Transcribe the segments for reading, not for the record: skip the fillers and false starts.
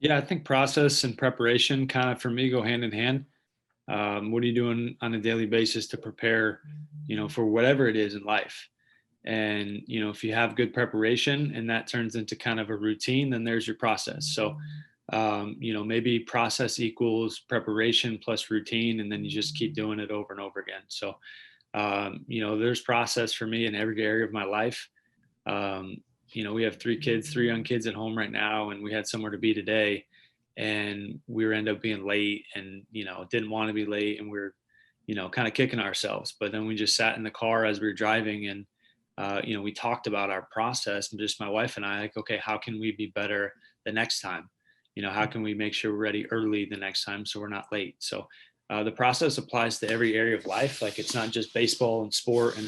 Yeah, I think process and preparation kind of for me go hand in hand. What are you doing on a daily basis to prepare, for whatever it is in life? And, if you have good preparation and that turns into kind of a routine, then there's your process. So, maybe process equals preparation plus routine, and then you just keep doing it over and over again. So, there's process for me in every area of my life. Um, we have three kids, three young kids at home right now, and we had somewhere to be today, and we were end up being late, and didn't want to be late, and we are kind of kicking ourselves. But then we just sat in the car as we were driving, and we talked about our process, and just my wife and I, like, okay, how can we be better the next time? How can we make sure we're ready early the next time so we're not late? So the process applies to every area of life. Like, it's not just baseball and sport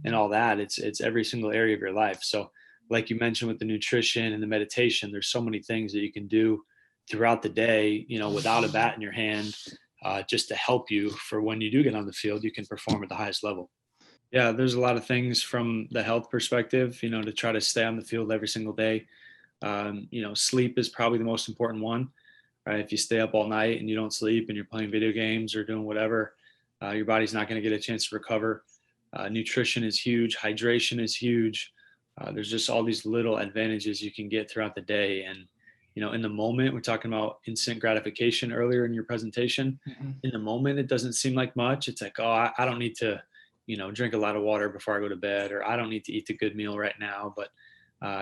and all that. It's every single area of your life. So, like you mentioned with the nutrition and the meditation, there's so many things that you can do throughout the day, without a bat in your hand, just to help you for when you do get on the field, you can perform at the highest level. Yeah, there's a lot of things from the health perspective, to try to stay on the field every single day. Sleep is probably the most important one, right? If you stay up all night and you don't sleep and you're playing video games or doing whatever, your body's not going to get a chance to recover. Nutrition is huge. Hydration is huge. There's just all these little advantages you can get throughout the day. And, in the moment, we're talking about instant gratification earlier in your presentation. Mhm. In the moment, it doesn't seem like much. It's like, oh, I don't need to, drink a lot of water before I go to bed, or I don't need to eat a good meal right now. But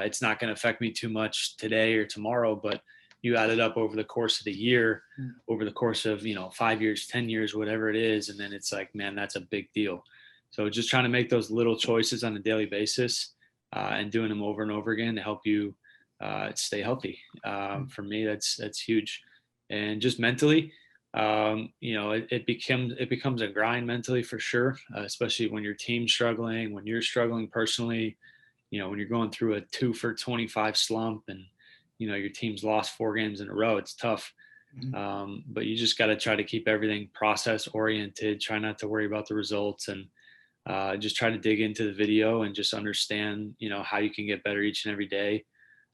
it's not going to affect me too much today or tomorrow. But you add it up over the course of the year, Mm. over the course of 5 years, 10 years, whatever it is, and then it's like, man, that's a big deal. So just trying to make those little choices on a daily basis, and doing them over and over again to help you stay healthy. Mm. For me, that's huge. And just mentally, it becomes a grind mentally for sure, especially when your team's struggling, when you're struggling personally, when you're going through a 2 for 25 slump, and your team's lost 4 games in a row. It's tough. Mhm. But you just got to try to keep everything process oriented, try not to worry about the results, and just try to dig into the video and just understand how you can get better each and every day.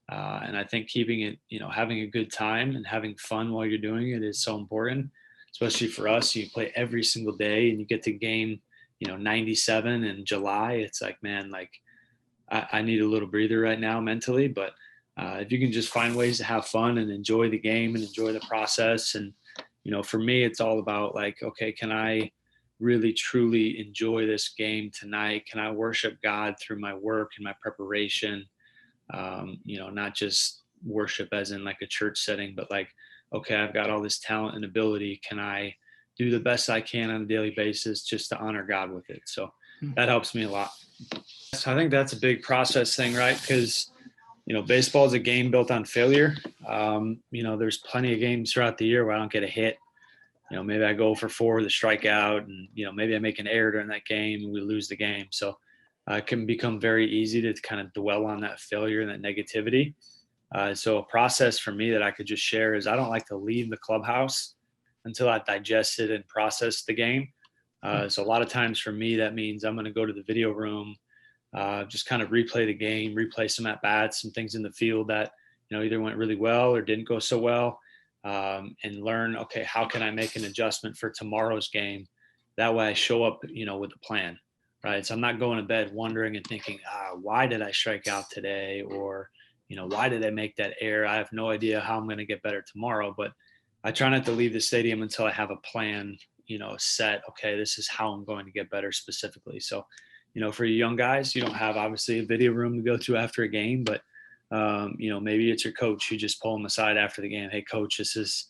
And I think keeping it, having a good time and having fun while you're doing it is so important, especially for us. You play every single day and you get to game 97 in July. It's like, man, like, I need a little breather right now mentally. But if you can just find ways to have fun and enjoy the game and enjoy the process, and for me, it's all about, like, okay, can I really truly enjoy this game tonight? Can I worship God through my work and my preparation? Not just worship as in like a church setting, but like, okay, I've got all this talent and ability. Can I do the best I can on a daily basis just to honor God with it? So Mm. that helps me a lot. So I think that's a big process thing, right? Because baseball is a game built on failure. There's plenty of games throughout the year where I don't get a hit. Maybe I go for four with a strikeout, and maybe I make an error during that game and we lose the game. So it can become very easy to kind of dwell on that failure and that negativity. So a process for me that I could just share is I don't like to leave the clubhouse until I've digested and processed the game. Mm. So a lot of times for me, that means I'm going to go to the video room, just kind of replay the game, replay some at bats, some things in the field that either went really well or didn't go so well, and learn, okay, how can I make an adjustment for tomorrow's game? That way, I show up, with a plan, right? So I'm not going to bed wondering and thinking, why did I strike out today, or why did I make that error? I have no idea how I'm going to get better tomorrow, but I try not to leave the stadium until I have a plan, set. Okay, this is how I'm going to get better specifically. So for you young guys, you don't have obviously a video room to go to after a game, but maybe it's your coach. You just pull them aside after the game. Hey, coach, this is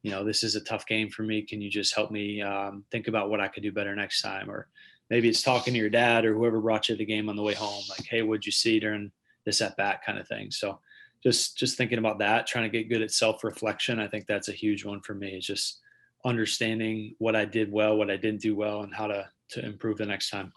a tough game for me. Can you just help me think about what I could do better next time? Or maybe it's talking to your dad or whoever brought you to the game on the way home. Like, hey, what'd you see during this at bat, kind of thing. So just thinking about that, trying to get good at self reflection. I think that's a huge one for me. Is just understanding what I did well, what I didn't do well, and how to improve the next time.